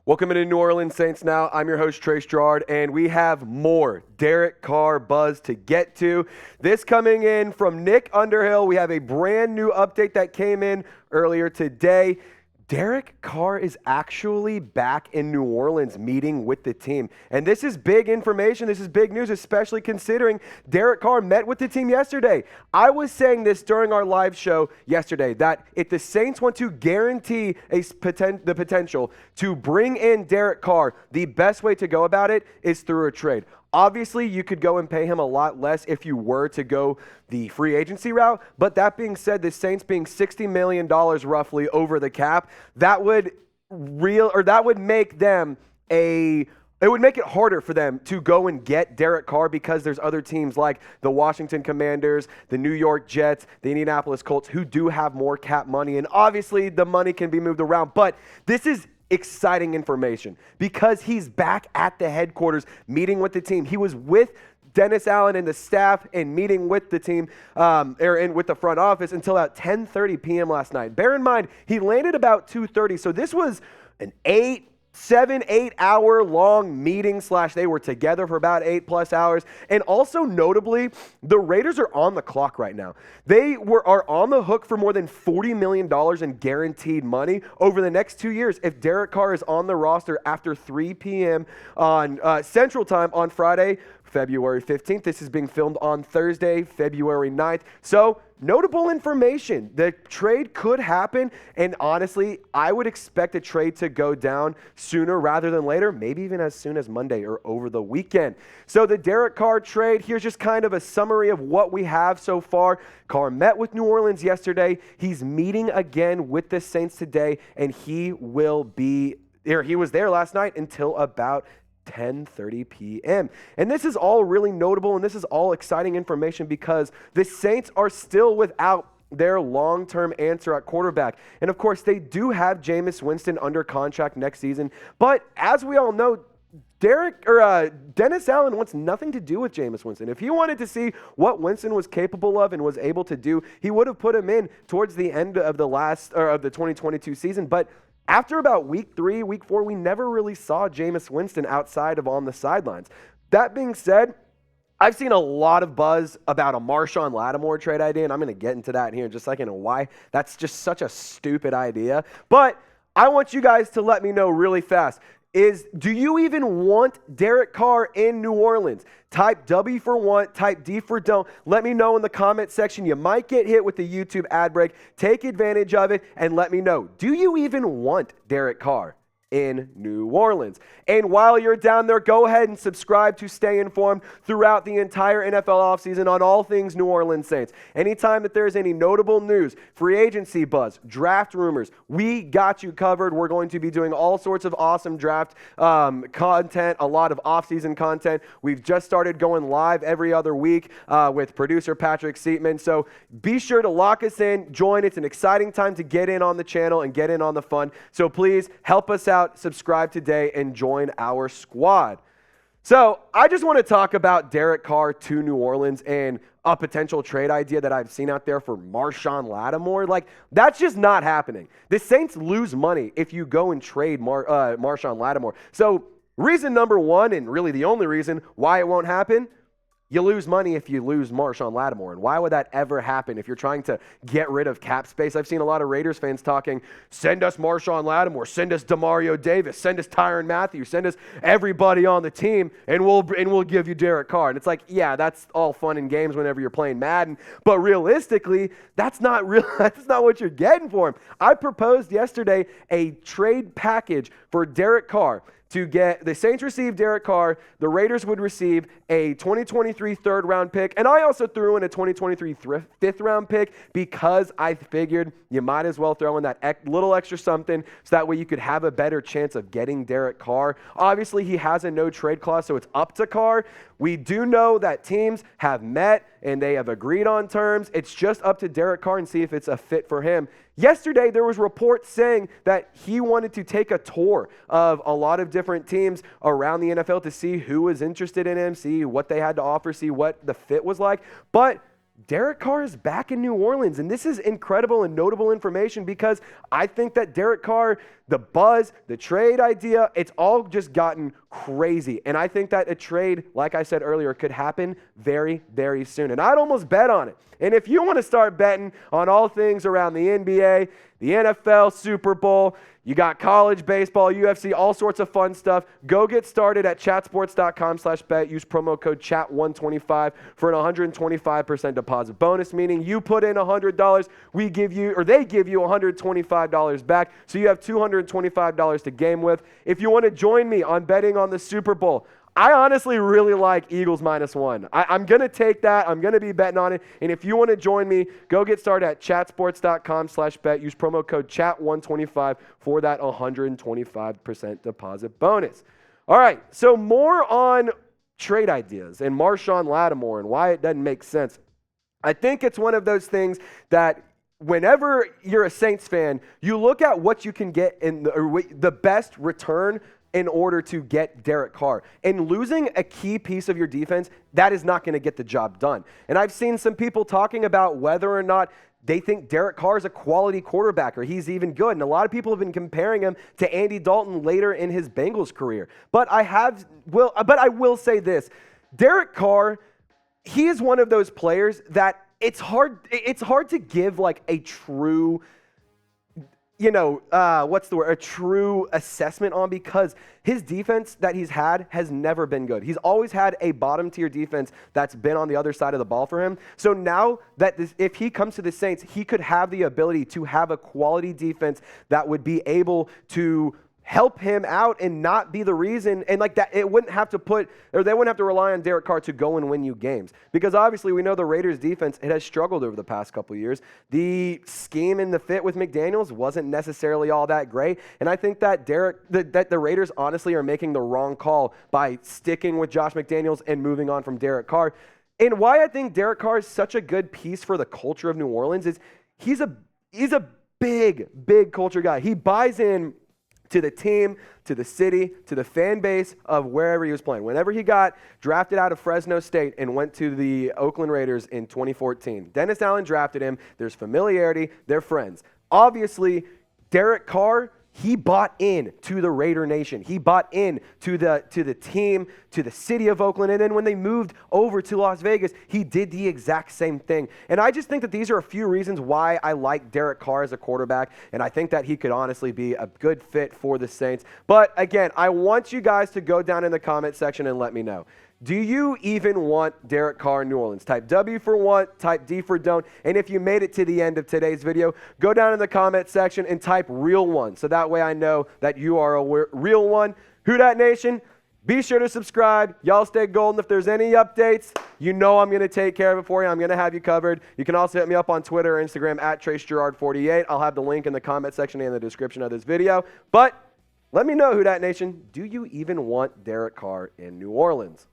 Welcome into New Orleans Saints now. I'm your host, Trace Girouard, and we have more Derek Carr buzz to get to. This coming in from Nick Underhill. We have a brand new update that came in earlier today. Derek Carr is actually back in New Orleans meeting with the team. And this is big information. This is big news, especially considering Derek Carr met with the team yesterday. I was saying this during our live show yesterday, that if the Saints want to guarantee the potential to bring in Derek Carr, the best way to go about it is through a trade. Obviously, you could go and pay him a lot less if you were to go the free agency route. But that being said, the Saints being $60 million roughly over the cap, that would make them it would make it harder for them to go and get Derek Carr because there's other teams like the Washington Commanders, the New York Jets, the Indianapolis Colts who do have more cap money. And obviously, the money can be moved around. But this is exciting information because he's back at the headquarters meeting with the team. He was with Dennis Allen and the staff and meeting with the team and with the front office until about 10:30 p.m. last night. Bear in mind, he landed about 2:30, so this was an 7-8 hour long meeting / they were together for about 8+ hours. And also notably, the Raiders are on the clock right now. They are on the hook for more than $40 million in guaranteed money over the next 2 years if Derek Carr is on the roster after 3 p.m. on Central Time on Friday, February 15th. This is being filmed on Thursday, February 9th. So, notable information. The trade could happen, and honestly, I would expect a trade to go down sooner rather than later, maybe even as soon as Monday or over the weekend. So the Derek Carr trade, here's just kind of a summary of what we have so far. Carr met with New Orleans yesterday. He's meeting again with the Saints today, and he was there last night until about 10:30 p.m. And this is all really notable, and this is all exciting information because the Saints are still without their long-term answer at quarterback. And of course, they do have Jameis Winston under contract next season. But as we all know, Dennis Allen wants nothing to do with Jameis Winston. If he wanted to see what Winston was capable of and was able to do, he would have put him in towards the end of the 2022 season. But after about week 3, week 4, we never really saw Jameis Winston outside of on the sidelines. That being said, I've seen a lot of buzz about a Marshon Lattimore trade idea, and I'm going to get into that here in just a second and why that's just such a stupid idea. But I want you guys to let me know really fast. Do you even want Derek Carr in New Orleans? Type W for want, type D for don't. Let me know in the comment section. You might get hit with the YouTube ad break. Take advantage of it and let me know. Do you even want Derek Carr in New Orleans? And while you're down there, go ahead and subscribe to stay informed throughout the entire NFL offseason on all things New Orleans Saints. Anytime that there's any notable news, free agency buzz, draft rumors, we got you covered. We're going to be doing all sorts of awesome draft content, a lot of offseason content. We've just started going live every other week with producer Patrick Seatman. So be sure to lock us in, join. It's an exciting time to get in on the channel and get in on the fun. So please help us out, subscribe today, and join our squad. So I just want to talk about Derek Carr to New Orleans and a potential trade idea that I've seen out there for Marshon Lattimore. Like, that's just not happening. The Saints lose money if you go and trade Marshon Lattimore. So reason number one, and really the only reason why it won't happen, you lose money if you lose Marshon Lattimore. And why would that ever happen if you're trying to get rid of cap space? I've seen a lot of Raiders fans talking, send us Marshon Lattimore, send us Demario Davis, send us Tyrann Mathieu, send us everybody on the team, and we'll give you Derek Carr. And it's like, yeah, that's all fun and games whenever you're playing Madden. But realistically, that's not what you're getting for him. I proposed yesterday a trade package for Derek Carr. To get the Saints receive Derek Carr, the Raiders would receive a 2023 third-round pick, and I also threw in a 2023 fifth-round pick because I figured you might as well throw in that little extra something so that way you could have a better chance of getting Derek Carr. Obviously, he has a no-trade clause, so it's up to Carr. We do know that teams have met and they have agreed on terms. It's just up to Derek Carr and see if it's a fit for him. Yesterday, there was reports saying that he wanted to take a tour of a lot of different teams around the NFL to see who was interested in him, see what they had to offer, see what the fit was like. But Derek Carr is back in New Orleans, and this is incredible and notable information because I think that Derek Carr, the buzz, the trade idea, it's all just gotten crazy. And I think that a trade, like I said earlier, could happen very, very soon. And I'd almost bet on it. And if you want to start betting on all things around the NBA, the NFL, Super Bowl, you got college baseball, UFC, all sorts of fun stuff. Go get started at chatsports.com/bet. Use promo code CHAT125 for an 125% deposit bonus, meaning you put in $100, we give you, or they give you $125 back. So you have $225 to game with. If you want to join me on betting on the Super Bowl, I honestly really like Eagles -1. I'm going to take that. I'm going to be betting on it. And if you want to join me, go get started at chatsports.com/bet. Use promo code CHAT125 for that 125% deposit bonus. All right, so more on trade ideas and Marshawn Lattimore and why it doesn't make sense. I think it's one of those things that whenever you're a Saints fan, you look at what you can get in the best return in order to get Derek Carr. And losing a key piece of your defense, that is not going to get the job done. And I've seen some people talking about whether or not they think Derek Carr is a quality quarterback or he's even good. And a lot of people have been comparing him to Andy Dalton later in his Bengals career. But I will say this. Derek Carr, he is one of those players that it's hard to give like a true a true assessment on, because his defense that he's had has never been good. He's always had a bottom tier defense that's been on the other side of the ball for him. So now that if he comes to the Saints, he could have the ability to have a quality defense that would be able to help him out and not be the reason, and like that, they wouldn't have to rely on Derek Carr to go and win you games. Because obviously we know the Raiders defense, it has struggled over the past couple of years. The scheme and the fit with McDaniels wasn't necessarily all that great. And I think that the Raiders honestly are making the wrong call by sticking with Josh McDaniels and moving on from Derek Carr. And why I think Derek Carr is such a good piece for the culture of New Orleans is he's a big culture guy. He buys in to the team, to the city, to the fan base of wherever he was playing. Whenever he got drafted out of Fresno State and went to the Oakland Raiders in 2014, Dennis Allen drafted him. There's familiarity. They're friends. Obviously, Derek Carr, he bought in to the Raider Nation. He bought in to the team, to the city of Oakland. And then when they moved over to Las Vegas, he did the exact same thing. And I just think that these are a few reasons why I like Derek Carr as a quarterback. And I think that he could honestly be a good fit for the Saints. But again, I want you guys to go down in the comment section and let me know. Do you even want Derek Carr in New Orleans? Type W for want, type D for don't. And if you made it to the end of today's video, go down in the comment section and type real one. So that way I know that you are a real one. Who Dat Nation? Be sure to subscribe. Y'all stay golden. If there's any updates, you know I'm going to take care of it for you. I'm going to have you covered. You can also hit me up on Twitter or Instagram at TraceGirouard48. I'll have the link in the comment section and the description of this video. But let me know, Who Dat Nation, do you even want Derek Carr in New Orleans?